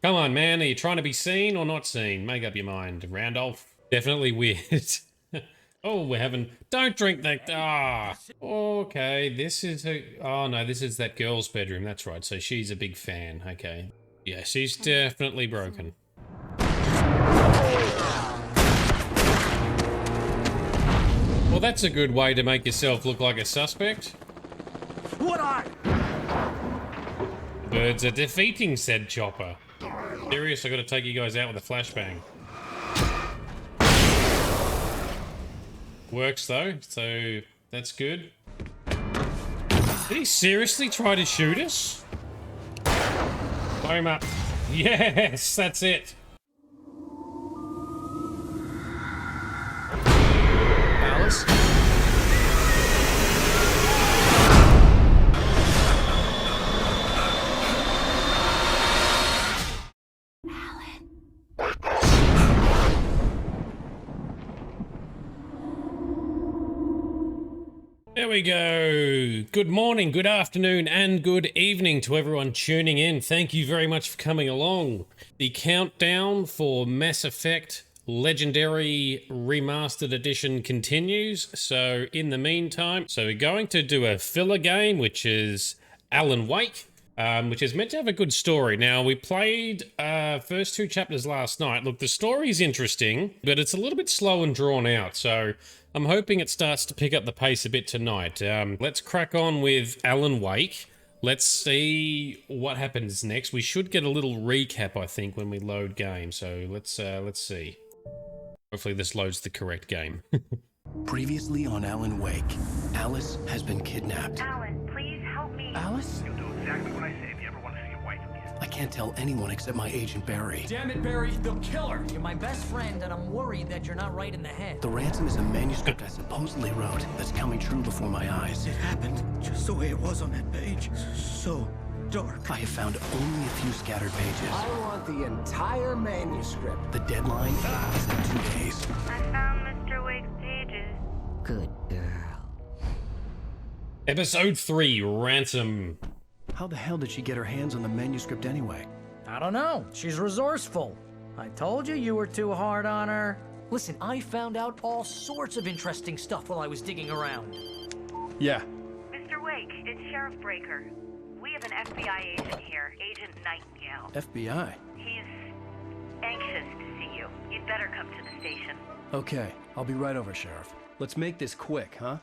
Come on, man. Are you trying to be seen or not seen? Make up your mind. Randolph. Definitely weird. Oh, we're having... Don't drink that... Ah. Okay, this is... Oh, no, this is that girl's bedroom. That's right. So she's a big fan. Okay. Yeah, she's definitely broken. Well, that's a good way to make yourself look like a suspect. What I? Birds are defeating said chopper. Serious, I gotta take you guys out with a flashbang. Works though, so that's good. Did he seriously try to shoot us? Blow him up. Yes, that's it. Alice? There we go. Good morning, good afternoon, and good evening to everyone tuning in. Thank you very much for coming along. The countdown for Mass Effect Legendary Remastered Edition continues. So in the meantime, we're going to do a filler game, which is Alan Wake, which is meant to have a good story. Now, we played first 2 chapters last night. Look, the story's interesting, but it's a little bit slow and drawn out, so I'm hoping it starts to pick up the pace a bit tonight. Let's crack on with Alan Wake. Let's see what happens next. We should get a little recap, I think, when we load game. So let's see. Hopefully this loads the correct game. Previously on Alan Wake, Alice has been kidnapped. Alan, please help me. Alice? You'll do exactly what I say if you ever want to see your wife again. I can't tell anyone except my agent Barry. Damn it, Barry, they'll kill her. You're my best friend, and I'm worried that you're not right in the head. The ransom is a manuscript I supposedly wrote that's coming true before my eyes. It happened just the way it was on that page. So dark. I have found only a few scattered pages. I want the entire manuscript. The deadline is in 2 days. I found Mr. Wake's pages. Good girl. Episode 3, Ransom. How the hell did she get her hands on the manuscript anyway? I don't know. She's resourceful. I told you were too hard on her. Listen, I found out all sorts of interesting stuff while I was digging around. Yeah. Mr. Wake, it's Sheriff Breaker. We have an FBI agent here, Agent Nightingale. FBI? He's anxious to see you. You'd better come to the station. Okay, I'll be right over, Sheriff. Let's make this quick, huh?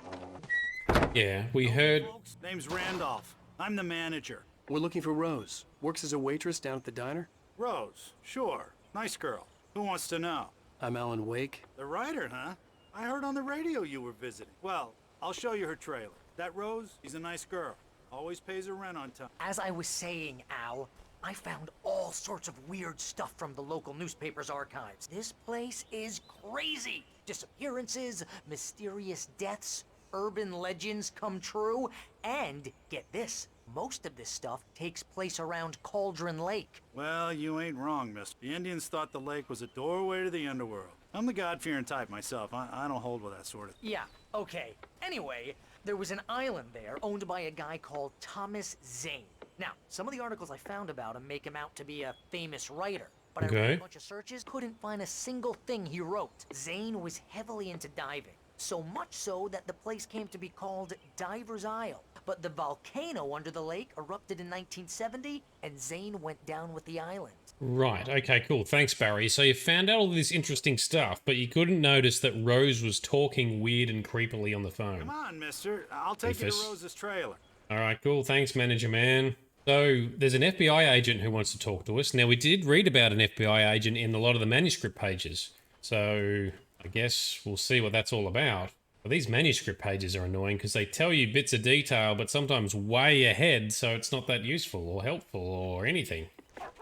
Yeah, we heard... Folks, name's Randolph. I'm the manager. We're looking for Rose. Works as a waitress down at the diner. Rose, sure. Nice girl. Who wants to know? I'm Alan Wake. The writer, huh? I heard on the radio you were visiting. Well, I'll show you her trailer. That Rose, she's a nice girl. Always pays her rent on time. As I was saying, Al, I found all sorts of weird stuff from the local newspaper's archives. This place is crazy. Disappearances, mysterious deaths, urban legends come true, and get this, most of this stuff takes place around Cauldron Lake. Well, you ain't wrong, miss. The Indians thought the lake was a doorway to the underworld. I'm the God-fearing type myself. I don't hold with that sort of thing. Yeah, okay. Anyway, there was an island there owned by a guy called Thomas Zane. Now, some of the articles I found about him make him out to be a famous writer, but I ran a bunch of searches, couldn't find a single thing he wrote. Zane was heavily into diving, so much so that the place came to be called Diver's Isle. But the volcano under the lake erupted in 1970, and Zane went down with the island. Right, okay, cool. Thanks, Barry. So you found out all this interesting stuff, but you couldn't notice that Rose was talking weird and creepily on the phone. Come on, mister. I'll take you to Rose's trailer. Alright, cool. Thanks, manager man. So, there's an FBI agent who wants to talk to us. Now, we did read about an FBI agent in a lot of the manuscript pages. So, I guess we'll see what that's all about. But these manuscript pages are annoying because they tell you bits of detail, but sometimes way ahead, so it's not that useful or helpful or anything.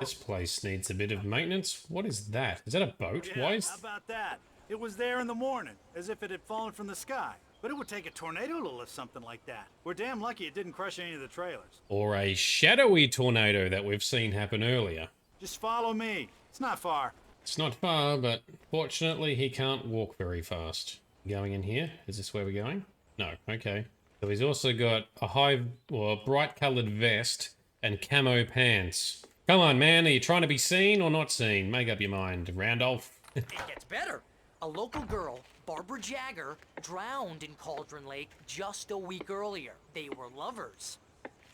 This place needs a bit of maintenance. What is that? Is that a boat? Yeah, Why is... how about that? It was there in the morning, as if it had fallen from the sky. But it would take a tornado to lift something like that. We're damn lucky it didn't crush any of the trailers. Or a shadowy tornado that we've seen happen earlier. Just follow me. It's not far. It's not far, but fortunately he can't walk very fast. Going in here? Is this where we're going? No, okay. So he's also got a bright coloured vest and camo pants. Come on, man. Are you trying to be seen or not seen? Make up your mind, Randolph. It gets better. A local girl, Barbara Jagger, drowned in Cauldron Lake just a week earlier. They were lovers.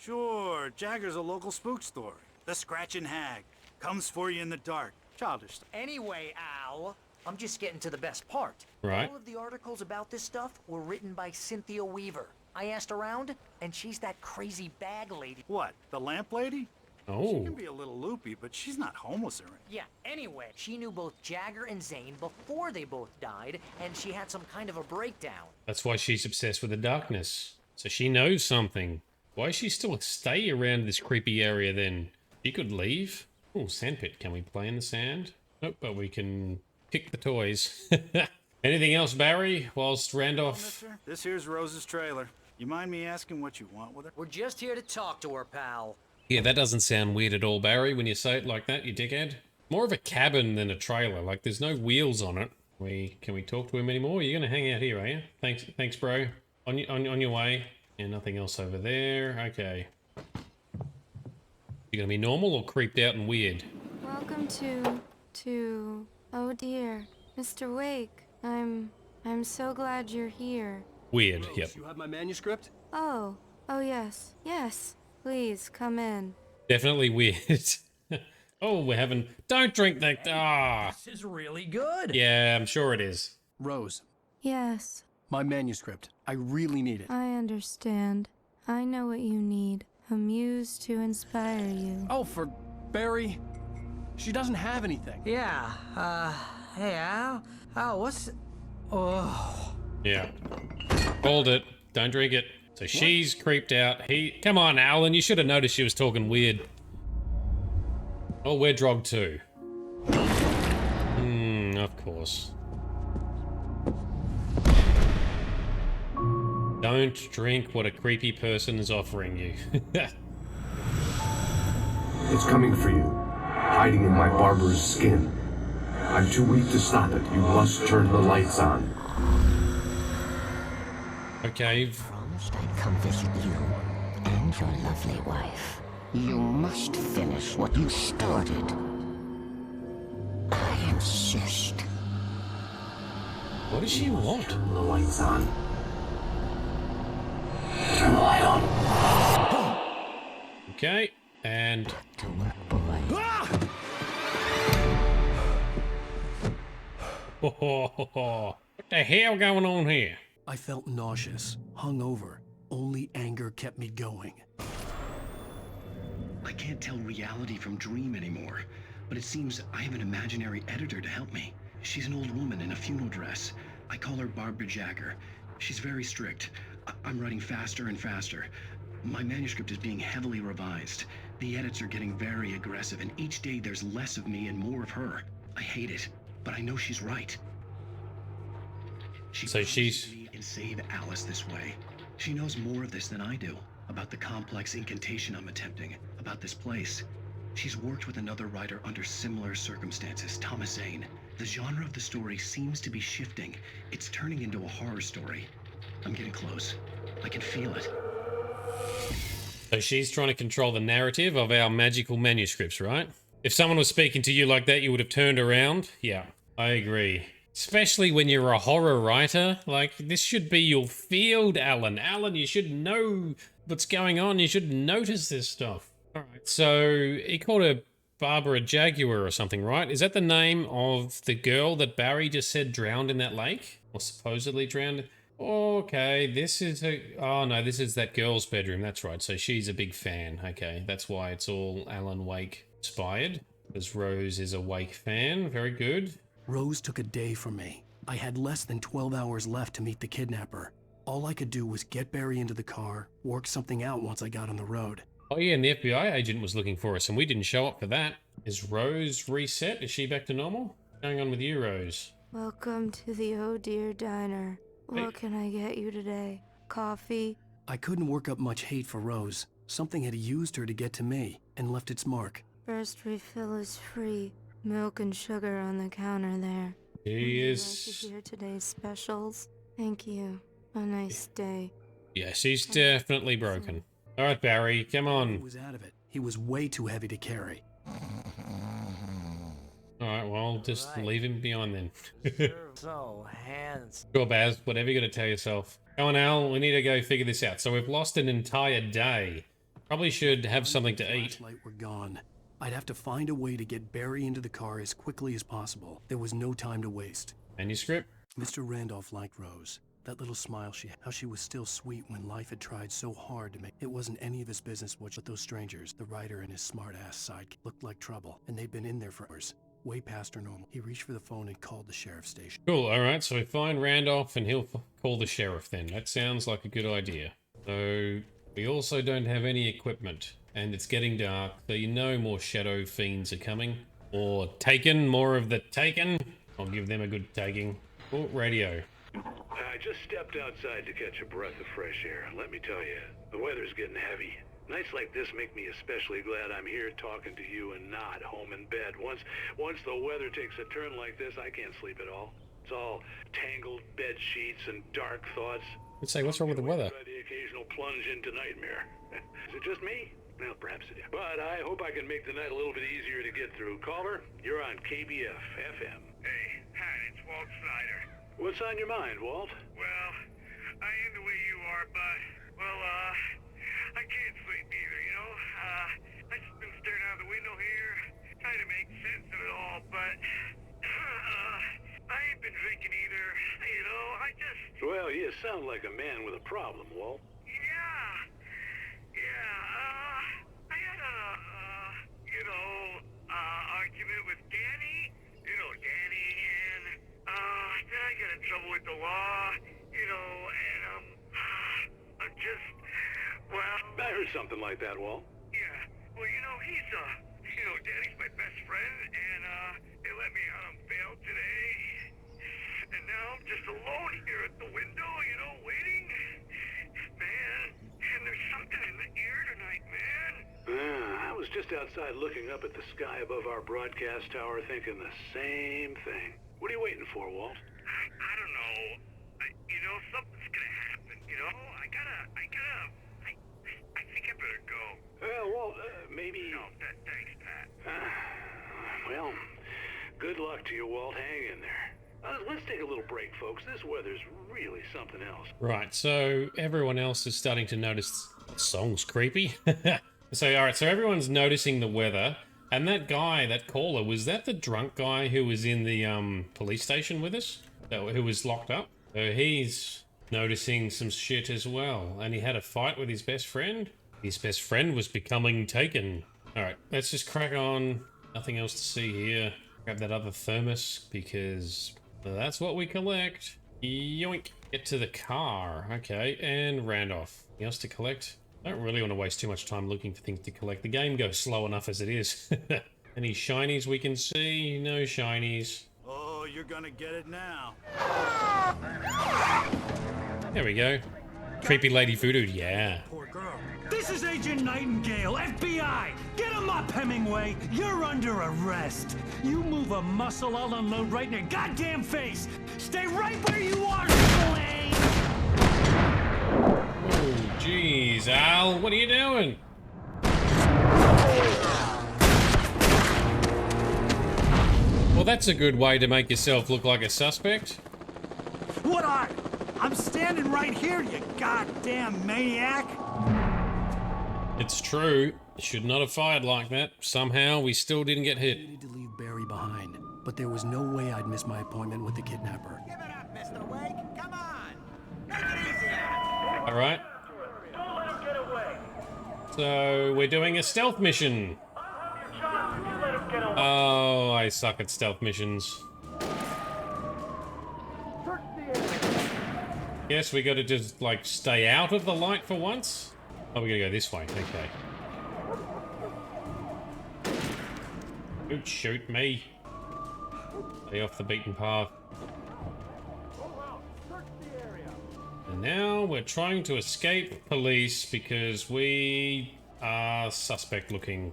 Sure, Jagger's a local spook story. The Scratching Hag. Comes for you in the dark. Childish stuff. Anyway, Al, I'm just getting to the best part. Right. All of the articles about this stuff were written by Cynthia Weaver. I asked around, and she's that crazy bag lady. What, the lamp lady? She Oh. can be a little loopy, but she's not homeless or anything. Yeah, anyway, she knew both Jagger and Zane before they both died, and she had some kind of a breakdown. That's why she's obsessed with the darkness. So she knows something. Why is she still stay around this creepy area then? She could leave. Oh, sandpit. Can we play in the sand? Nope, but we can pick the toys. Anything else, Barry? Whilst Randolph... Mister, this here's Rose's trailer. You mind me asking what you want with her? We're just here to talk to her, pal. Yeah, that doesn't sound weird at all, Barry, when you say it like that, you dickhead. More of a cabin than a trailer. Like, there's no wheels on it. Can we talk to him anymore? You're gonna hang out here, are you? Thanks, bro. On your way. Yeah, nothing else over there. Okay. You gonna be normal or creeped out and weird? Welcome to... Oh dear, Mr. Wake. I'm so glad you're here. Weird, Rose, yep. you have my manuscript? Oh yes. Yes. Please, come in. Definitely weird. Oh, we're having... Don't drink that... Ah. This is really good. Yeah, I'm sure it is. Rose, Yes, my manuscript. I really need it. I understand. I know what you need. A muse to inspire you. Oh, for Barry. She doesn't have anything. Yeah, hey, Al. Oh, what's... Oh. Yeah. Called it. Don't drink it. So she's creeped out. Come on, Alan. You should have noticed she was talking weird. Oh, we're drogged too. Of course. Don't drink what a creepy person is offering you. It's coming for you, hiding in my barber's skin. I'm too weak to stop it. You must turn the lights on. Okay. Promised I'd come visit you and your lovely wife. You must finish what you started. I insist. What does she want? Turn the lights on. Turn the light on. Okay, and... To work, boy. What the hell going on here? I felt nauseous, hungover. Only anger kept me going. I can't tell reality from dream anymore, but it seems I have an imaginary editor to help me. She's an old woman in a funeral dress. I call her Barbara Jagger. She's very strict. I'm writing faster and faster. My manuscript is being heavily revised. The edits are getting very aggressive, and each day there's less of me and more of her. I hate it, but I know she's right. So she's... And save Alice this way. She knows more of this than I do, about the complex incantation I'm attempting, about this place. She's worked with another writer under similar circumstances, Thomas Zane. The genre of the story seems to be shifting. It's turning into a horror story. I'm getting close. I can feel it. So she's trying to control the narrative of our magical manuscripts, right? If someone was speaking to you like that, you would have turned around? Yeah, I agree. Especially when you're a horror writer. Like, this should be your field, Alan. Alan, you should know what's going on. You should notice this stuff. Alright, so he called her Barbara Jaguar or something, right? Is that the name of the girl that Barry just said drowned in that lake? Or supposedly drowned? Okay, this is oh no, this is that girl's bedroom. That's right. So she's a big fan. Okay, that's why it's all Alan Wake inspired. Because Rose is a Wake fan. Very good. Rose took a day from me. I had less than 12 hours left to meet the kidnapper. All I could do was get Barry into the car, work something out once I got on the road. Oh yeah, and the FBI agent was looking for us, and we didn't show up for that. Is Rose reset? Is she back to normal? What's going on with you, Rose? Welcome to the Oh Dear Diner. What can I get you today? Coffee? I couldn't work up much hate for Rose. Something had used her to get to me, and left its mark. First refill is free. Milk and sugar on the counter there. He is... Would you like to hear today's specials? Thank you. A nice day. Yes, he's definitely broken. Alright, Barry, come He on. was out of it. He was way too heavy to carry. Alright, well, just leave him behind then. So handsome. Sure, Baz, whatever you gotta tell yourself. Come on, Al, we need to go figure this out. So we've lost an entire day. Probably should have something to eat. Flashlight were gone. I'd have to find a way to get Barry into the car as quickly as possible. There was no time to waste. Manuscript? Mr. Randolph liked Rose. That little smile she had, how she was still sweet when life had tried so hard to make it wasn't any of his business what those strangers, the writer and his smart-ass sidekick, looked like trouble, and they'd been in there for hours, way past her normal. He reached for the phone and called the sheriff's station. Cool, alright, so we find Randolph and he'll call the sheriff then. That sounds like a good idea. So, we also don't have any equipment, and it's getting dark, so you know more shadow fiends are coming. Or taken, more of the taken. I'll give them a good taking. Oh, radio. I just stepped outside to catch a breath of fresh air. Let me tell you, the weather's getting heavy. Nights like this make me especially glad I'm here talking to you and not home in bed. Once the weather takes a turn like this, I can't sleep at all. It's all tangled bed sheets and dark thoughts. Let's say, what's wrong with the weather? By the occasional plunge into nightmare. Is it just me? Well, perhaps it is. But I hope I can make the night a little bit easier to get through. Caller, you're on KBF FM. Hey, hi, it's Walt Snyder. What's on your mind, Walt? Well, I am the way you are, but, well, I can't sleep either, you know? I just been staring out the window here, trying to make sense of it all, but, I ain't been drinking either, you know, I just... Well, you sound like a man with a problem, Walt. I had a, argument with Danny, you know, Danny, and, then I got in trouble with the law, you know, and, I'm just, well... I heard something like that, Walt. Yeah, well, you know, he's, you know, Danny's my best friend, and, they let me out on bail today, and now I'm just alone here at the window, you know, waiting, man, and there's something in the air tonight, man. I was just outside looking up at the sky above our broadcast tower thinking the same thing. What are you waiting for, Walt? I don't know. You know, something's gonna happen, you know? I think I better go. Well, Walt, maybe... No, thanks, Pat. Well, good luck to you, Walt. Hang in there. Let's take a little break, folks. This weather's really something else. Right, so everyone else is starting to notice the song's creepy. So, alright, so everyone's noticing the weather. And that guy, that caller, was that the drunk guy who was in the police station with us? Who was locked up? So he's noticing some shit as well. And he had a fight with his best friend. His best friend was becoming taken. Alright, let's just crack on. Nothing else to see here. Grab that other thermos, because that's what we collect. Yoink. Get to the car. Okay, and Randolph. Anything else to collect? I don't really want to waste too much time looking for things to collect. The game goes slow enough as it is. Any shinies we can see? No shinies. Oh, you're gonna get it now. There we go. Creepy lady voodoo, yeah. Poor girl. This is Agent Nightingale, FBI! Get him up, Hemingway! You're under arrest! You move a muscle, I'll unload right in your goddamn face! Stay right where you are, Triple A! Oh, jeez, Al, what are you doing? Well, that's a good way to make yourself look like a suspect. What are you? I'm standing right here, you goddamn maniac! It's true. Should not have fired like that. Somehow, we still didn't get hit. I needed to leave Barry behind, but there was no way I'd miss my appointment with the kidnapper. Give it up, Mr. Wake. Come on. Make it easy on him. All right. Don't let him get away. So, we're doing a stealth mission. Oh, I suck at stealth missions. Guess we gotta just, like, stay out of the light for once? Oh, we gotta go this way. Okay. Don't shoot me. Stay off the beaten path. And now we're trying to escape police because we are suspect looking.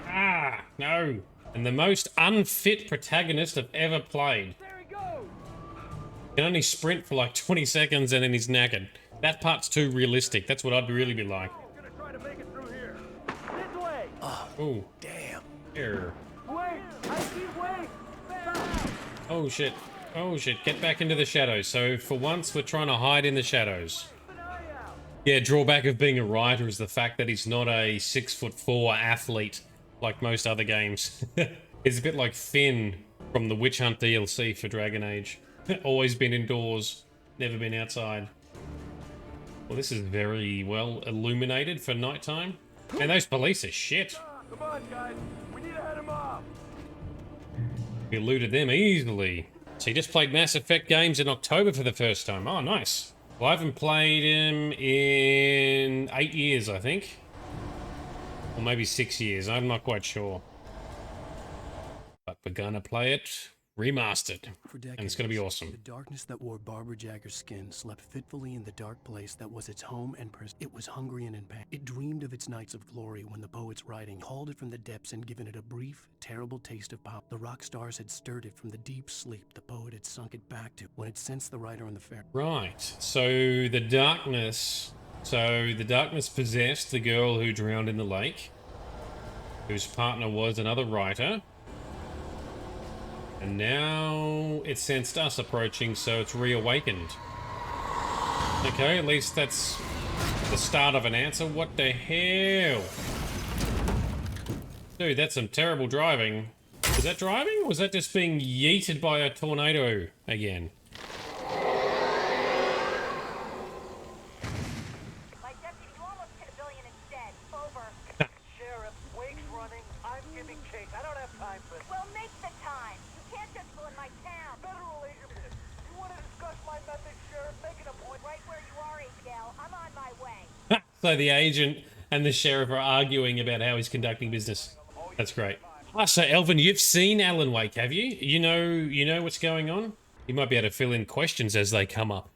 Ah, no. And the most unfit protagonist I've ever played. He can only sprint for like 20 seconds and then he's knackered. That part's too realistic. That's what I'd really be like. Oh. Damn. Here. Wait! I see Wait! Oh shit. Oh shit. Get back into the shadows. So for once we're trying to hide in the shadows. Yeah, drawback of being a writer is the fact that he's not a 6'4" athlete like most other games. It's a bit like Finn from the Witch Hunt DLC for Dragon Age. Always been indoors, never been outside. Well, this is very well illuminated for nighttime. And those police are shit. Come on, guys. We need to head him off. We eluded them easily. So you just played Mass Effect games in October for the first time. Oh, nice. Well, I haven't played him in 8 years, I think. Or maybe 6 years. I'm not quite sure. But we're gonna play it remastered. For decades, and it's gonna be awesome. The darkness that wore Barbara Jagger's skin slept fitfully in the dark place that was its home and prison. It was hungry and in pain. It dreamed of its nights of glory when the poet's writing called it from the depths and given it a brief, terrible taste of power. The rock stars had stirred it from the deep sleep the poet had sunk it back to when it sensed the writer on the fair. Right. So the darkness possessed the girl who drowned in the lake, whose partner was another writer. And now it sensed us approaching, so it's reawakened. Okay, at least that's the start of an answer. What the hell? Dude, that's some terrible driving. Was that driving? Or was that just being yeeted by a tornado again? My deputy, you almost hit a billion instead. Over. Sheriff, Wake's running. I'm giving chase. I don't have time for this. Well, make the time. You can't just go in my town. Federal agent, you want to discuss my methods, Sheriff? Make an appointment. Right where you are, Nightingale. I'm on my way. So the agent and the sheriff are arguing about how he's conducting business. That's great. Ah, so Elvin, you've seen Alan Wake, have you? You know what's going on? You might be able to fill in questions as they come up.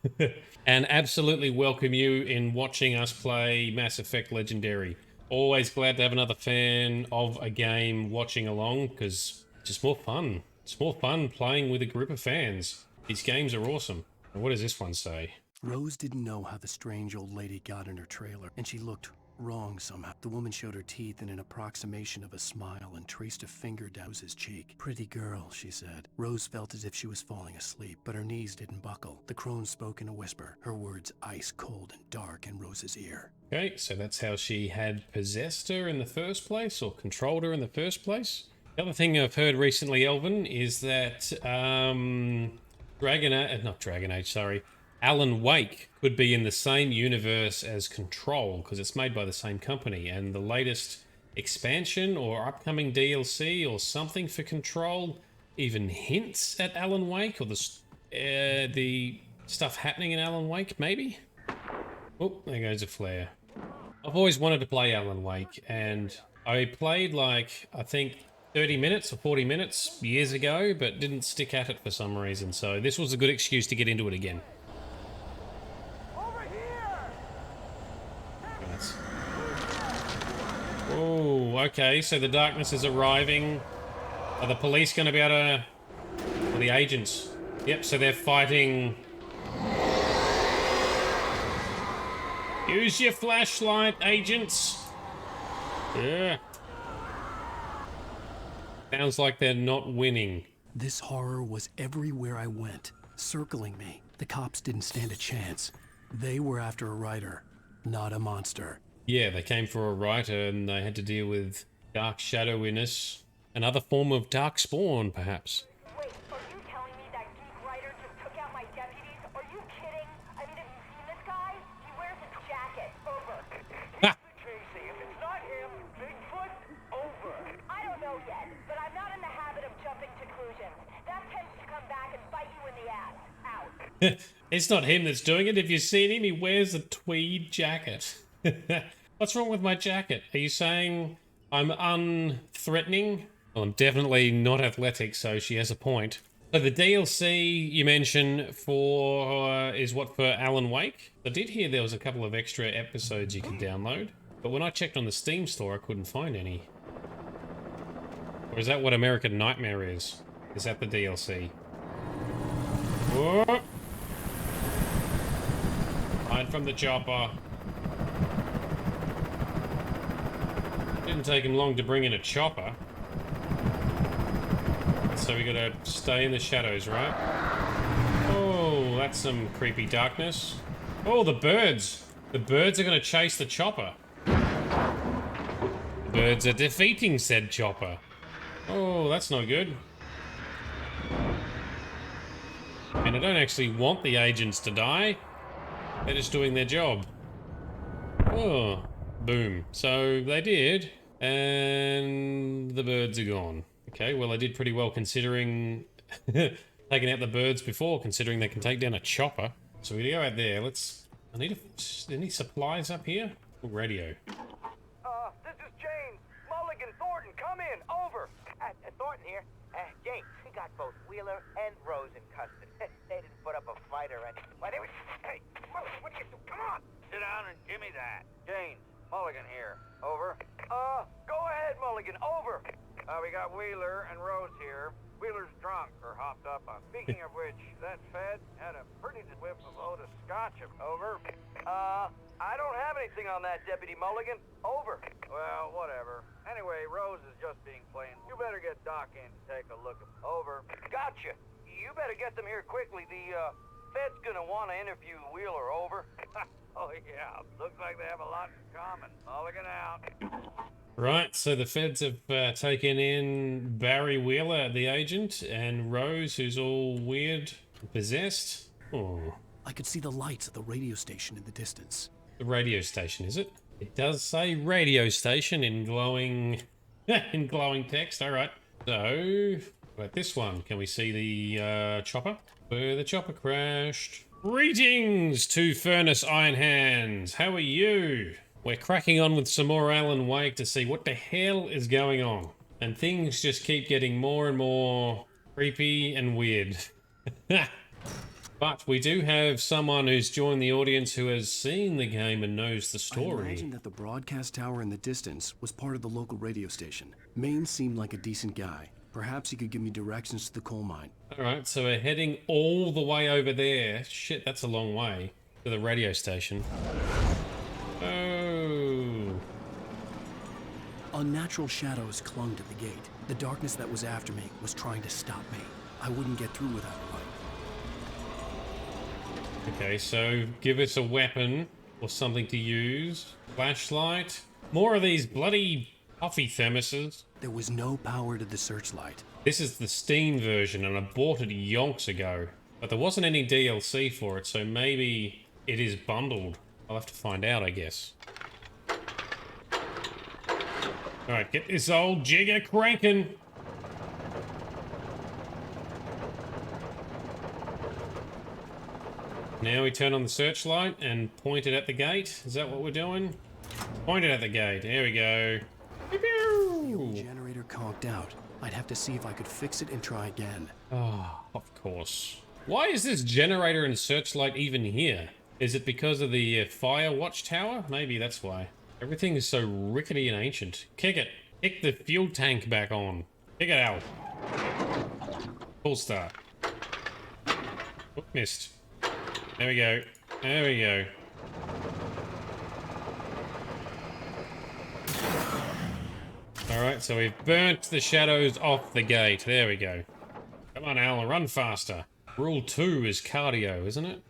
And absolutely welcome you in watching us play Mass Effect Legendary. Always glad to have another fan of a game watching along, because it's just more fun. It's more fun playing with a group of fans. These games are awesome. And what does this one say? Rose didn't know how the strange old lady got in her trailer, and she looked wrong somehow. The woman showed her teeth in an approximation of a smile and traced a finger down his cheek. Pretty girl, she said. Rose felt as if she was falling asleep, but her knees didn't buckle. The crone spoke in a whisper, her words ice cold and dark in Rose's ear. Okay, so that's how she had possessed her in the first place, or controlled her in the first place. The other thing I've heard recently, Elvin, is that Alan Wake could be in the same universe as Control, because it's made by the same company, and the latest expansion or upcoming DLC or something for Control even hints at Alan Wake, or the stuff happening in Alan Wake, maybe? Oh, there goes a flare. I've always wanted to play Alan Wake, and I played like, I think 30 minutes or 40 minutes years ago, but didn't stick at it for some reason, so this was a good excuse to get into it again. Oh, okay, so the darkness is arriving. Are the police going to be able to... Or the agents? Yep, so they're fighting... Use your flashlight, agents! Yeah. Sounds like they're not winning. This horror was everywhere I went, circling me. The cops didn't stand a chance. They were after a writer, not a monster. Yeah, they came for a writer and they had to deal with dark shadowiness. Another form of dark spawn, perhaps. Wait, are you telling me that geek writer just took out my deputies? Are you kidding? I mean, have you seen this guy? He wears a jacket. Over. Tracy, if it's not him, Bigfoot, over. I don't know yet, but I'm not in the habit of jumping to conclusions. That tends to come back and bite you in the ass. Out. It's not him that's doing it. If you've seen him, he wears a tweed jacket. What's wrong with my jacket? Are you saying I'm unthreatening? Well, I'm definitely not athletic, so she has a point. So the DLC you mentioned for is what, for Alan Wake? I did hear there was a couple of extra episodes you could download, but when I checked on the Steam store, I couldn't find any. Or is that what American Nightmare is? Is that the DLC? Whoa! Hide from the chopper. Didn't take him long to bring in a chopper. So we gotta stay in the shadows, right? Oh, that's some creepy darkness. Oh, the birds. The birds are gonna chase the chopper. The birds are defeating said chopper. Oh, that's not good. And I don't actually want the agents to die. They're just doing their job. Oh, boom. So they did, and the birds are gone. Okay, well I did pretty well considering taking out the birds before, considering they can take down a chopper. So we go out there. I need any supplies up here? Oh, radio. This is James. Mulligan, Thornton, come in. Over. Thornton here. James, we got both Wheeler and Rose in custody. They didn't put up a fight or anything. Why, they were... Hey, what do you do? Come on. Sit down and give me that. James, Mulligan here. Over. Go ahead, Mulligan. Over. We got Wheeler and Rose here. Wheeler's drunk or hopped up on. Speaking of which, that Fed had a pretty whiff of load of scotch. Over. I don't have anything on that, Deputy Mulligan. Over. Well, whatever. Anyway, Rose is just being plain. You better get Doc in to take a look at him. Over. Gotcha. You better get them here quickly. The, Fed's gonna want to interview Wheeler. Over. Oh, yeah. Looks like they have a lot in common. Mulligan out. Right, so the feds have taken in Barry Wheeler, the agent, and Rose, who's all weird, possessed. Oh. I could see the lights of the radio station in the distance. The radio station, is it? It does say radio station in glowing, in glowing text. All right. So, about this one, can we see the chopper? Where the chopper crashed. Greetings, Two Furnace Iron Hands. How are you? We're cracking on with some more Alan Wake to see what the hell is going on. And things just keep getting more and more creepy and weird. But we do have someone who's joined the audience who has seen the game and knows the story. I imagine that the broadcast tower in the distance was part of the local radio station. Maine seemed like a decent guy. Perhaps he could give me directions to the coal mine. Alright, so we're heading all the way over there. Shit, that's a long way. To the radio station. Oh. Unnatural shadows clung to the gate. The darkness that was after me was trying to stop me. I wouldn't get through without a light. Okay, so give us a weapon or something to use. Flashlight. More of these bloody coffee thermoses. There was no power to the searchlight. This is the Steam version and I bought it yonks ago. But there wasn't any DLC for it, so maybe it is bundled. I'll have to find out, I guess. Alright, get this old jigger cranking. Now we turn on the searchlight and point it at the gate. Is that what we're doing? Point it at the gate. There we go. The old generator conked out. I'd have to see if I could fix it and try again. Oh, of course. Why is this generator and searchlight even here? Is it because of the fire watchtower? Maybe that's why. Everything is so rickety and ancient. Kick it. Kick the fuel tank back on. Kick it out. Full start. Oh, missed. There we go. There we go. Alright, so we've burnt the shadows off the gate. There we go. Come on, Al, run faster. Rule 2 is cardio, isn't it?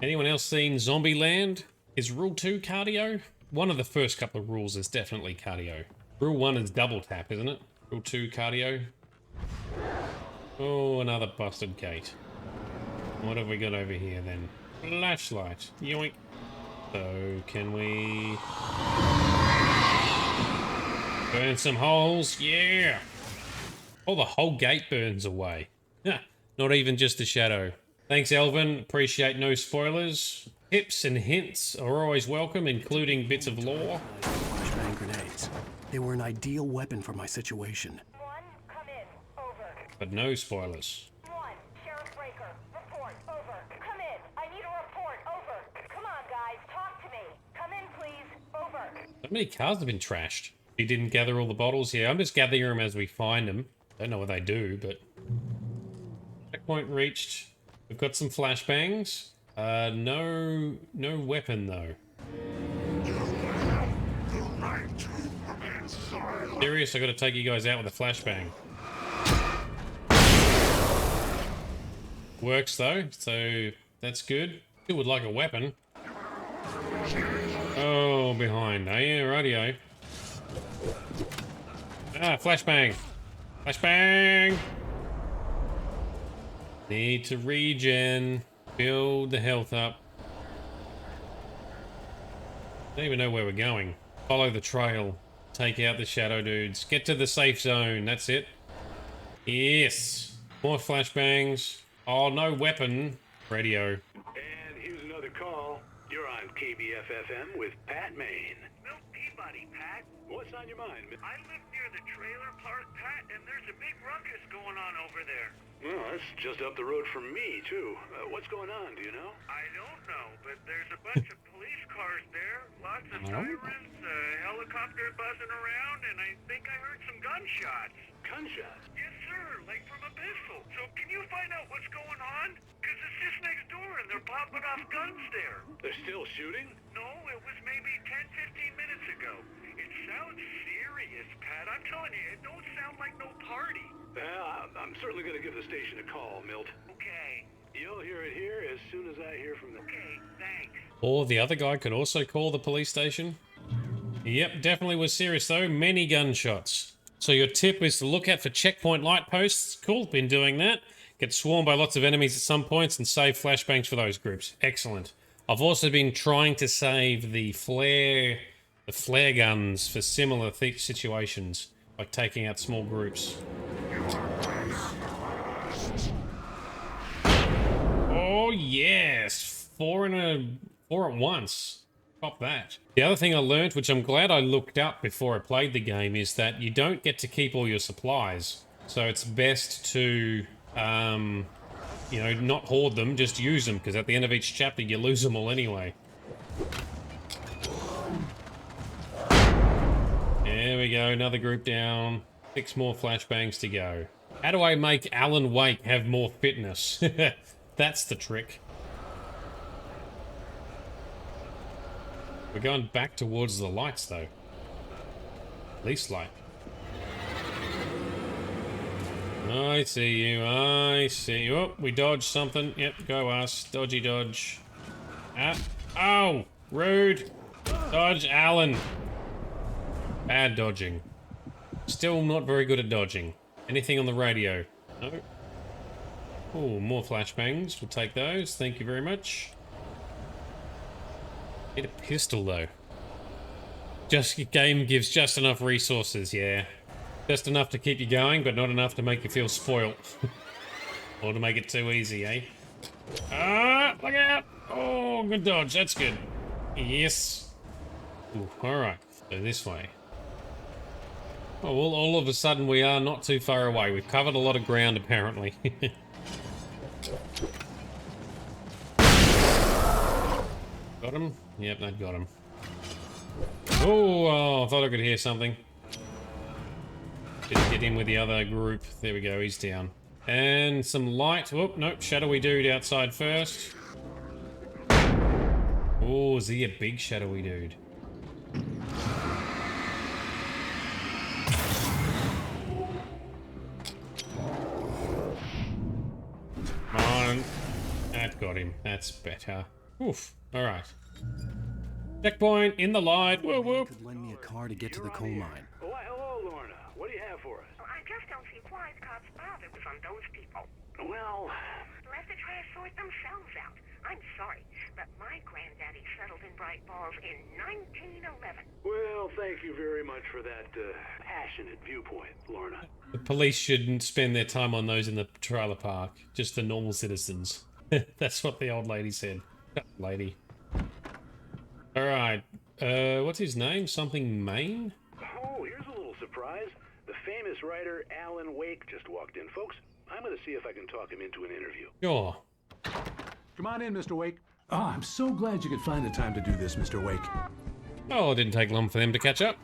Anyone else seen Zombieland? Is Rule 2 cardio? One of the first couple of rules is definitely cardio. Rule 1 is double tap, isn't it? Rule 2 cardio. Oh, another busted gate. What have we got over here then? Flashlight. Yoink. So, can we... burn some holes? Yeah! Oh, the whole gate burns away. Not even just the shadow. Thanks, Elvin. Appreciate no spoilers. Tips and hints are always welcome, including bits of lore. Flashbang grenades. They were an ideal weapon for my situation. One, come in. Over. But no spoilers. One, Sheriff Breaker. Report. Over. Come in. I need a report. Over. Come on, guys. Talk to me. Come in, please. Over. So many cars have been trashed. You didn't gather all the bottles? Yeah, I'm just gathering them as we find them. Don't know what they do, but... checkpoint reached. We've got some flashbangs. No weapon, though. The night Serious? I gotta take you guys out with a flashbang. Works though, so that's good. Still would like a weapon. Oh, behind. Oh yeah, rightio. Ah, flashbang. Flashbang! Need to regen. Build the health up. Don't even know where we're going. Follow the trail. Take out the shadow dudes. Get to the safe zone. That's it. Yes. More flashbangs. Oh, no weapon. Radio. And here's another call. You're on KBF-FM with Pat Maine. Milt Peabody, Pat. What's on your mind? I live near the trailer park, Pat, and there's a big ruckus going on over there. Well, that's just up the road from me, too. What's going on, do you know? I don't know, but there's a bunch of police cars there, lots of sirens, a helicopter buzzing around, and I think I heard some gunshots. Gunshots? Yes, sir, like from a pistol. So can you find out what's going on? Because it's just next door, and they're popping off guns there. They're still shooting? No, it was maybe 10-15 minutes ago. It sounds serious, Pat. I'm telling you, it don't sound like no party. Well, I'm certainly going to give the station a call, Milt. Okay. You'll hear it here as soon as I hear from them. Okay, thanks. Or the other guy could also call the police station. Yep, definitely was serious though. Many gunshots. So your tip is to look out for checkpoint light posts. Cool, been doing that. Get swarmed by lots of enemies at some points and save flashbangs for those groups. Excellent. I've also been trying to save the flare guns for similar situations, like taking out small groups. Oh yes, four at once. Top that. The other thing I learned, which I'm glad I looked up before I played the game, is that you don't get to keep all your supplies. So it's best to, you know, not hoard them, just use them, because at the end of each chapter you lose them all anyway. There we go, another group down. 6 more flashbangs to go. How do I make Alan Wake have more fitness? That's the trick. We're going back towards the lights, though. Least light. I see you, I see you. Oh, we dodged something. Yep, go us. Dodgy dodge. Ah. Oh! Rude! Dodge Alan! Bad dodging. Still not very good at dodging. Anything on the radio? No. Oh, more flashbangs. We'll take those. Thank you very much. Get a pistol, though. Just game gives just enough resources, yeah. Just enough to keep you going, but not enough to make you feel spoiled. Or to make it too easy, eh? Ah, look out! Oh, good dodge. That's good. Yes. Ooh, alright. So this way. Oh, well, all of a sudden we are not too far away. We've covered a lot of ground, apparently. Got him? Yep, that got him. Oh, I thought I could hear something. Didn't get in with the other group. There we go, he's down. And some light. Oh, nope, shadowy dude outside first. Oh, is he a big shadowy dude? Come on. That got him. That's better. Oof. Alright. Checkpoint in the light. Whoop whoop. Could lend me a car to get to the coal mine. Oh, hello, Lorna. What do you have for us? I just don't see why the cops bothered with those people. Well... Let the trash sort themselves out. I'm sorry, but my granddaddy settled in Bright Falls in 1911. Well, thank you very much for that passionate viewpoint, Lorna. The police shouldn't spend their time on those in the trailer park. Just the normal citizens. That's what the old lady said. Lady. Alright. What's his name? Something Maine? Oh, here's a little surprise. The famous writer Alan Wake just walked in. Folks, I'm going to see if I can talk him into an interview. Sure. Come on in, Mr. Wake. Oh, I'm so glad you could find the time to do this, Mr. Wake. Oh, it didn't take long for them to catch up.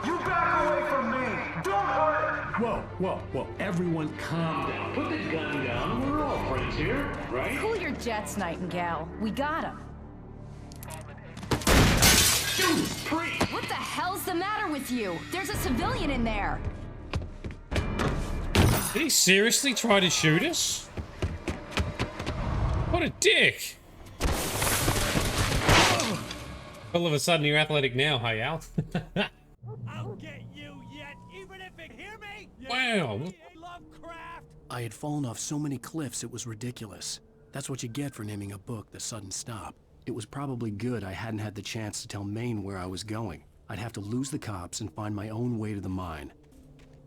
You back away from me! Don't hurt! Whoa. Everyone calm down. Put the gun down. We're all friends here, right? Cool your jets, Nightingale. We got him. Shoot, freeze! What the hell's the matter with you? There's a civilian in there. Did he seriously try to shoot us? What a dick! All of a sudden you're athletic now, hey Al. I'll get you yet, even if it hear me. Wow. I had fallen off so many cliffs it was ridiculous. That's what you get for naming a book The Sudden Stop. It was probably good I hadn't had the chance to tell Maine where I was going. I'd have to lose the cops and find my own way to the mine.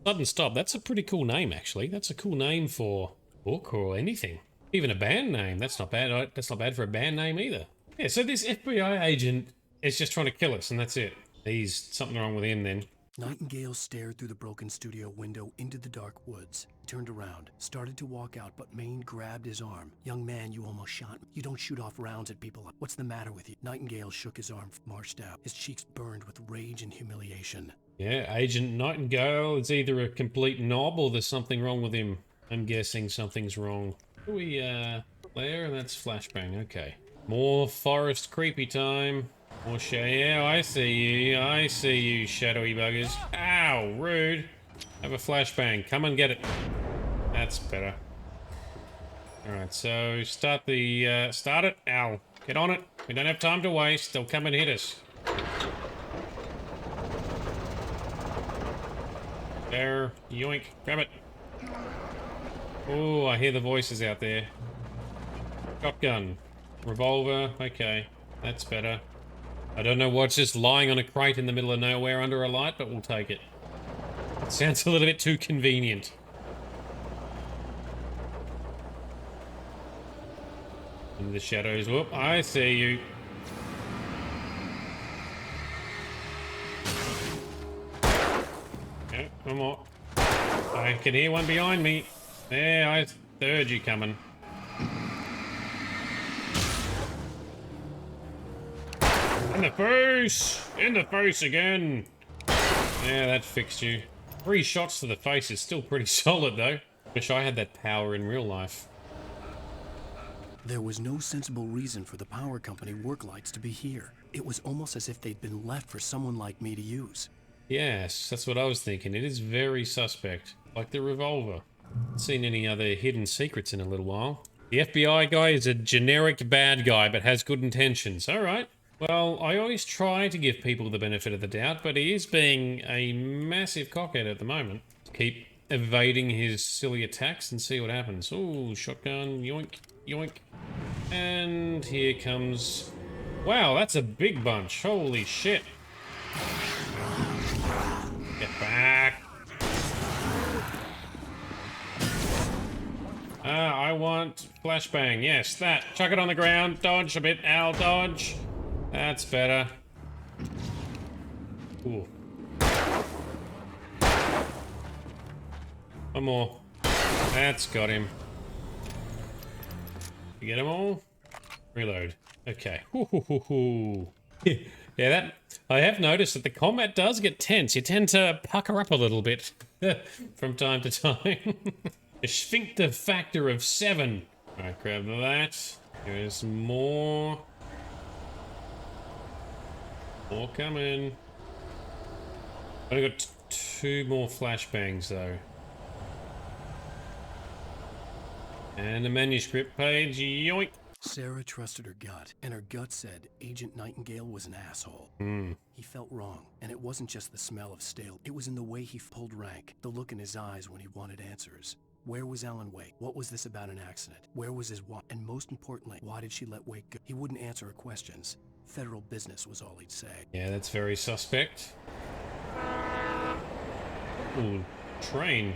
Sudden Stop, that's a pretty cool name actually. That's a cool name for a book or anything. Even a band name, that's not bad. That's not bad for a band name either. Yeah, so this FBI agent is just trying to kill us and that's it. He's something wrong with him then. Nightingale stared through the broken studio window into the dark woods. He turned around, started to walk out, but Maine grabbed his arm. Young man, you almost shot me. You don't shoot off rounds at people. What's the matter with you? Nightingale shook his arm, marched out. His cheeks burned with rage and humiliation. Yeah, Agent Nightingale is either a complete knob or there's something wrong with him. I'm guessing something's wrong. We, Claire, that's flashbang, okay. More forest creepy time. More yeah, I see you, shadowy buggers. Ow, rude. Have a flashbang, come and get it. That's better. Alright, so start the, start it. Al, get on it. We don't have time to waste, they'll come and hit us. There, yoink, grab it. Oh, I hear the voices out there. Shotgun. Revolver, okay. That's better. I don't know what's just lying on a crate in the middle of nowhere under a light, but we'll take it. It sounds a little bit too convenient. In the shadows. Whoop, I see you. Yeah, one more. I can hear one behind me. There, I heard you coming. In the face! In the face again! Yeah, that fixed you. 3 shots to the face is still pretty solid though. Wish I had that power in real life. There was no sensible reason for the power company work lights to be here. It was almost as if they'd been left for someone like me to use. Yes, that's what I was thinking. It is very suspect. Like the revolver. Haven't seen any other hidden secrets in a little while. The FBI guy is a generic bad guy but has good intentions. Alright. Well, I always try to give people the benefit of the doubt, but he is being a massive cockhead at the moment. Keep evading his silly attacks and see what happens. Ooh, shotgun, yoink, yoink. And here comes... Wow, that's a big bunch. Holy shit. Get back. I want flashbang. Yes, that. Chuck it on the ground. Dodge a bit. Al, dodge. That's better. Ooh. One more. That's got him. You get them all? Reload. Okay. Yeah, that... I have noticed that the combat does get tense. You tend to pucker up a little bit from time to time. A sphincter factor of 7. Alright, grab that. There's more. More coming. I've got 2 more flashbangs though. And a manuscript page, yoink! Sarah trusted her gut, and her gut said Agent Nightingale was an asshole. He felt wrong, and it wasn't just the smell of stale. It was in the way he pulled rank, the look in his eyes when he wanted answers. Where was Alan Wake? What was this about an accident? Where was his wife? And most importantly, why did she let Wake go? He wouldn't answer her questions. Federal business was all he'd say. Yeah, that's very suspect. Ooh, train.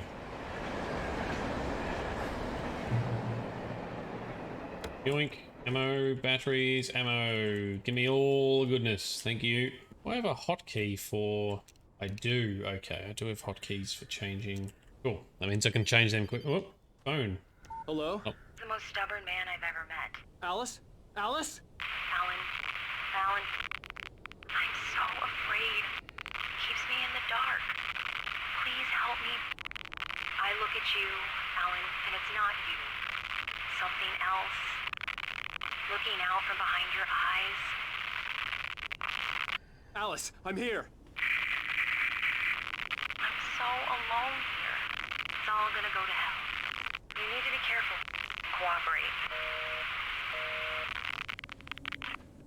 Yoink. Ammo, batteries, ammo. Give me all the goodness. Thank you. Do I have a hotkey for... I do. Okay, I do have hotkeys for changing. Cool. That means I can change them quick. Oh, phone. Hello? Oh. The most stubborn man I've ever met. Alice? Alice? Alan. Alan. I'm so afraid. Keeps me in the dark. Please help me. I look at you, Alan, and it's not you. Something else. Looking out from behind your eyes. Alice, I'm here. I'm so alone here. It's all gonna go to hell. You need to be careful. Cooperate.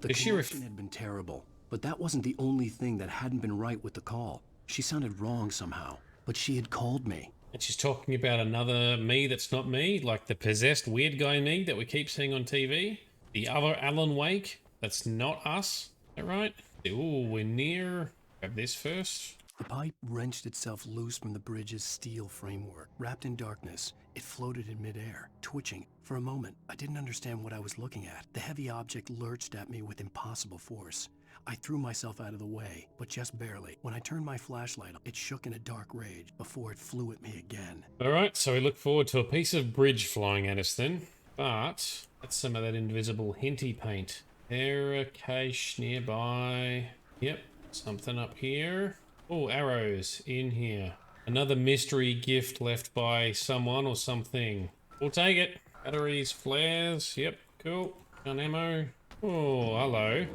The connection had been terrible, but that wasn't the only thing that hadn't been right with the call. She sounded wrong somehow, but she had called me. And she's talking about another me that's not me, like the possessed weird guy me that we keep seeing on TV. The other Alan Wake that's not us. Is that right? Ooh, we're near. Grab this first. The pipe wrenched itself loose from the bridge's steel framework. Wrapped in darkness, it floated in midair, twitching. For a moment, I didn't understand what I was looking at. The heavy object lurched at me with impossible force. I threw myself out of the way, but just barely. When I turned my flashlight on, it shook in a dark rage before it flew at me again. Alright, so we look forward to a piece of bridge flying at us then. But that's some of that invisible hinty paint. There a cache nearby. Yep, something up here. Oh, arrows in here. Another mystery gift left by someone or something. We'll take it. Batteries, flares. Yep, cool. Gun ammo. Oh, hello.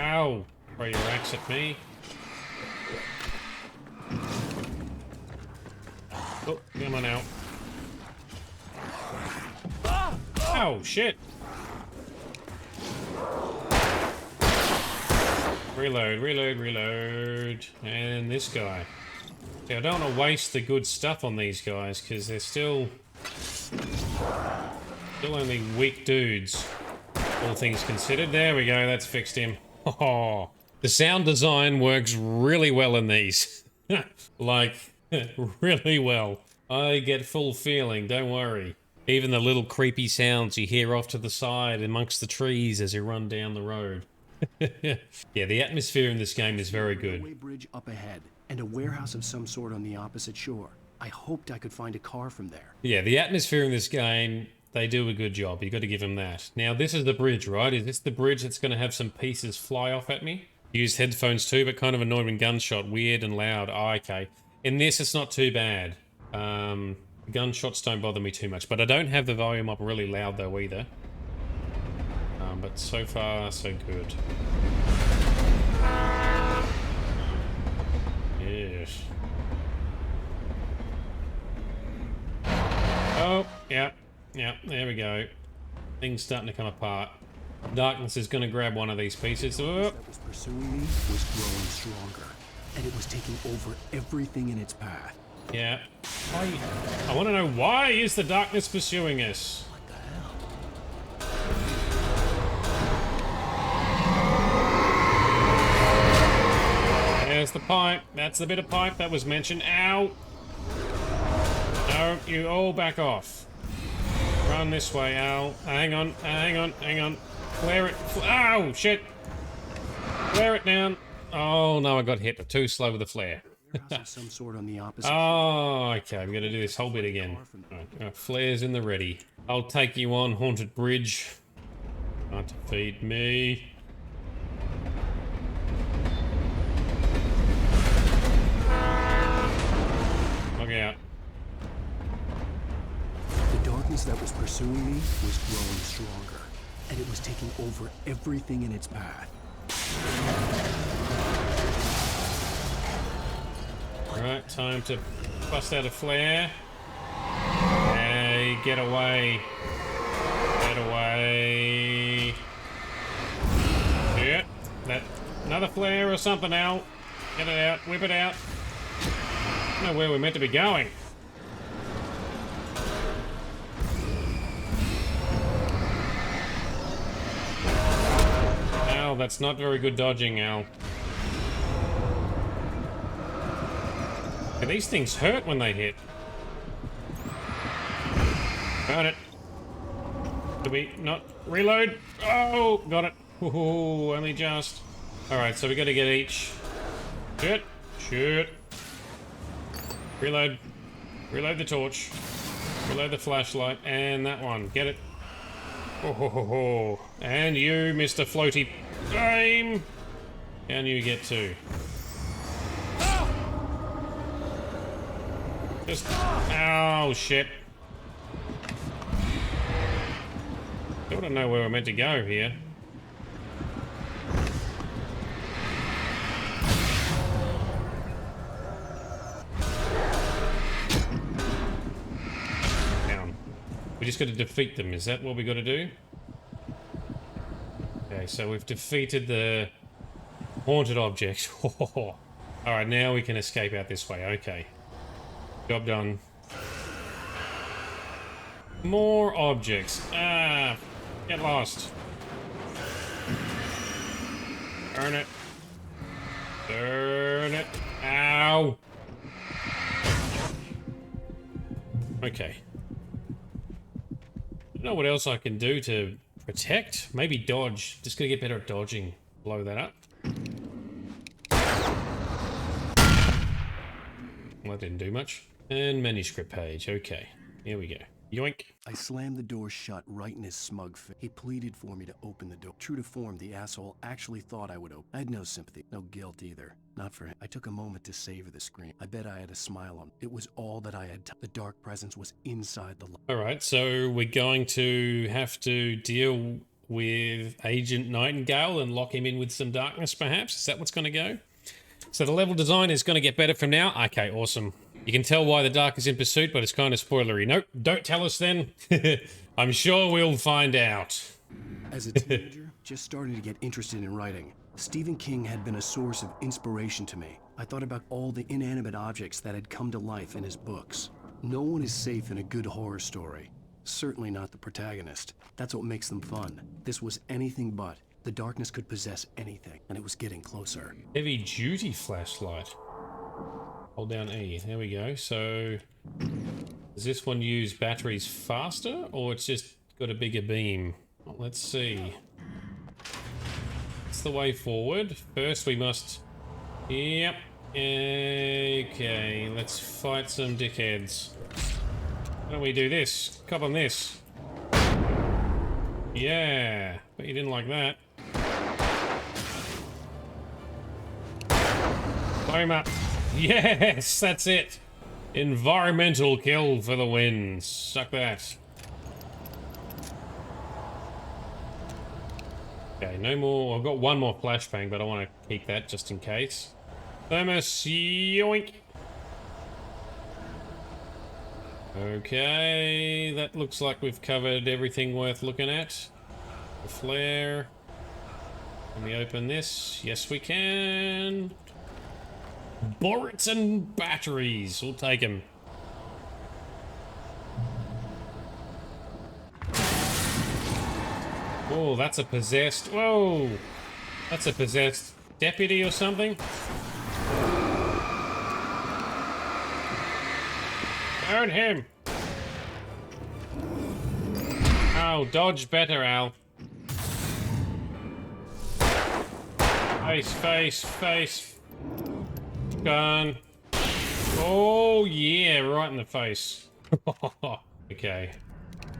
Ow! Throw your axe at me. Oh, come on out. Oh, shit! Reload, reload, reload. And this guy. See, I don't want to waste the good stuff on these guys, because they're still only weak dudes. All things considered. There we go, that's fixed him. Oh, the sound design works really well in these. Like, really well. I get full feeling, don't worry. Even the little creepy sounds you hear off to the side amongst the trees as you run down the road. Yeah, the atmosphere in this game is very good. Railway bridge up ahead, and a warehouse of some sort on the opposite shore. I hoped I could find a car from there. Yeah, the atmosphere in this game, they do a good job. You got to give them that. Now, this is the bridge, right? Is this the bridge that's going to have some pieces fly off at me? Use headphones too, but kind of annoying when gunshot. Weird and loud. Oh, okay. In this, it's not too bad. Gunshots don't bother me too much, but I don't have the volume up really loud though either. But so far, so good. Yes. Oh, yeah, there we go. Things starting to come apart. Darkness is going to grab one of these pieces. The darkness that was pursuing me was growing stronger, and it was taking over everything in its path. Yeah. I want to know, why is the darkness pursuing us? What the hell? There's the pipe. That's the bit of pipe that was mentioned. Ow! No, you all back off. Run this way, Al. Hang on, hang on, hang on. Flare it. Ow, shit! Flare it down. Oh, no, I got hit. Too slow with the flare. Some sort on the opposite. Oh, okay. I'm going to do this whole bit again. Right, flares in the ready. I'll take you on, Haunted Bridge. Can't defeat me. Look out. The darkness that was pursuing me was growing stronger, and it was taking over everything in its path. Alright, time to bust out a flare. Hey, get away. Get away. Yeah, that another flare or something, Al. Get it out, whip it out. I don't know where we're meant to be going. Al, that's not very good dodging, Al. These things hurt when they hit. Got it. Do we not reload? Oh, got it. Ooh, only just. Alright, so we gotta get each. Shoot. Shoot. Reload. Reload the torch. Reload the flashlight. And that one. Get it. Oh, ho, ho, ho. And you, Mr. Floaty. Aim. And you get two. Just, oh shit. Still don't know where we're meant to go here. We just got to defeat them. Is that what we got to do? Okay, so we've defeated the haunted object. Alright, now we can escape out this way. Okay. Job done. More objects. Ah, get lost. Burn it. Burn it. Ow. Okay. I don't know what else I can do to protect. Maybe dodge. Just gotta get better at dodging. Blow that up. Well, that didn't do much. And manuscript page. Okay. Here we go. Yoink. I slammed the door shut right in his smug face. He pleaded for me to open the door. True to form, the asshole actually thought I would open. I had no sympathy, no guilt either. Not for him. I took a moment to savor the scream. I bet I had a smile on. It was all that I had. The dark presence was inside the... Alright, so we're going to have to deal with Agent Nightingale and lock him in with some darkness, perhaps? Is that what's going to go? So the level design is going to get better from now? Okay, awesome. You can tell why the dark is in pursuit, but it's kind of spoilery. Nope, don't tell us then. I'm sure we'll find out. As a teenager, just starting to get interested in writing, Stephen King had been a source of inspiration to me. I thought about all the inanimate objects that had come to life in his books. No one is safe in a good horror story. Certainly not the protagonist. That's what makes them fun. This was anything but. The darkness could possess anything, and it was getting closer. Heavy duty flashlight. Hold down E. There we go. So, does this one use batteries faster, or it's just got a bigger beam? Well, let's see. That's the way forward. First, we must... Yep. Okay, let's fight some dickheads. Why don't we do this? Cop on this. Yeah, but you didn't like that. Blow him up. Yes, that's it. Environmental kill for the win. Suck that. Okay, no more. I've got one more flashbang, but I want to keep that just in case. Thermos, yoink. Okay, that looks like we've covered everything worth looking at. The flare. Can we open this? Yes, we can. Bullets and batteries. We'll take them. Oh, that's a possessed... Whoa! That's a possessed deputy or something. Burn him! Oh, dodge better, Al. Face, face, face. Gun. Oh, yeah, right in the face. Okay.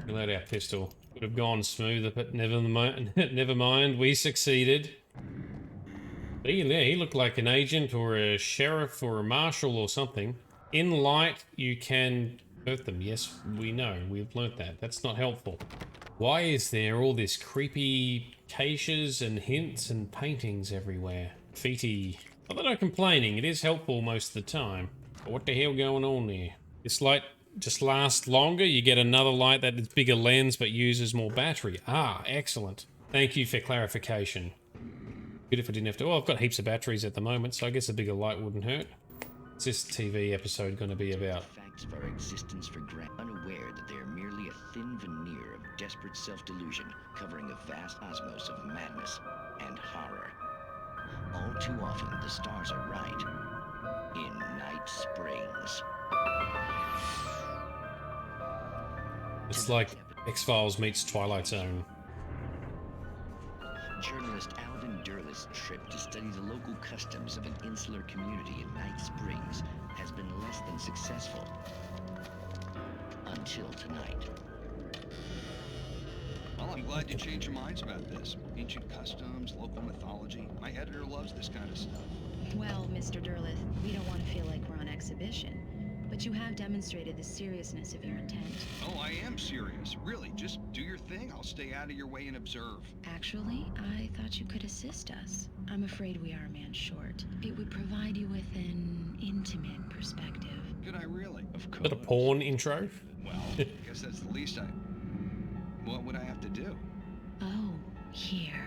We'll let our pistol. Would have gone smoother, but never mind. Never mind. We succeeded. But he looked like an agent or a sheriff or a marshal or something. In light, you can hurt them. Yes, we know. We've learnt that. That's not helpful. Why is there all this creepy caches and hints and paintings everywhere? Graffiti. Not that I'm complaining. It is helpful most of the time. But what the hell going on there? This light just lasts longer. You get another light that is bigger lens but uses more battery. Ah, excellent. Thank you for clarification. Good if I didn't have to... Oh, I've got heaps of batteries at the moment, so I guess a bigger light wouldn't hurt. What's this TV episode going to be about? Facts of our existence for granted, unaware that they are merely a thin veneer of desperate self-delusion covering a vast cosmos of madness and horror. All too often, the stars are right. In Night Springs. It's like X-Files meets Twilight Zone. Journalist Alvin Durl's trip to study the local customs of an insular community in Night Springs has been less than successful. Until tonight. Well, I'm glad you changed your minds about this. Ancient customs, local mythology. My editor loves this kind of stuff. Well, Mr. Durlith, we don't want to feel like we're on exhibition, but you have demonstrated the seriousness of your intent. Oh, I am serious. Really, just do your thing. I'll stay out of your way and observe. Actually, I thought you could assist us. I'm afraid we are a man short. It would provide you with an intimate perspective. Could I really? Of course. Is that a porn intro? Well, I guess that's the least I... What would I have to do? Oh, here.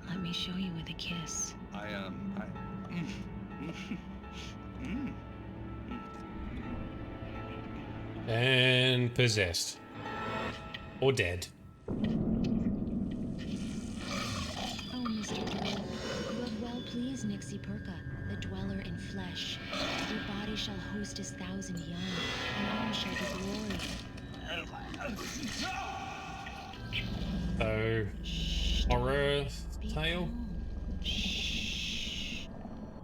Let me show you with a kiss. And possessed. Or dead. Oh, Mr. Doe, you have well pleased Nixie Perka, the dweller in flesh. Your body shall host 1,000 young, and all shall be glory. So, horror tale?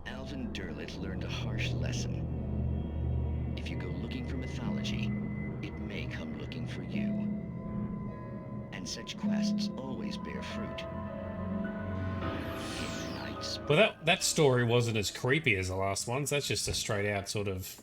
Alvin Derleth learned a harsh lesson. If you go looking for mythology, it may come looking for you. And such quests always bear fruit. Well, that story wasn't as creepy as the last ones. That's just a straight out sort of...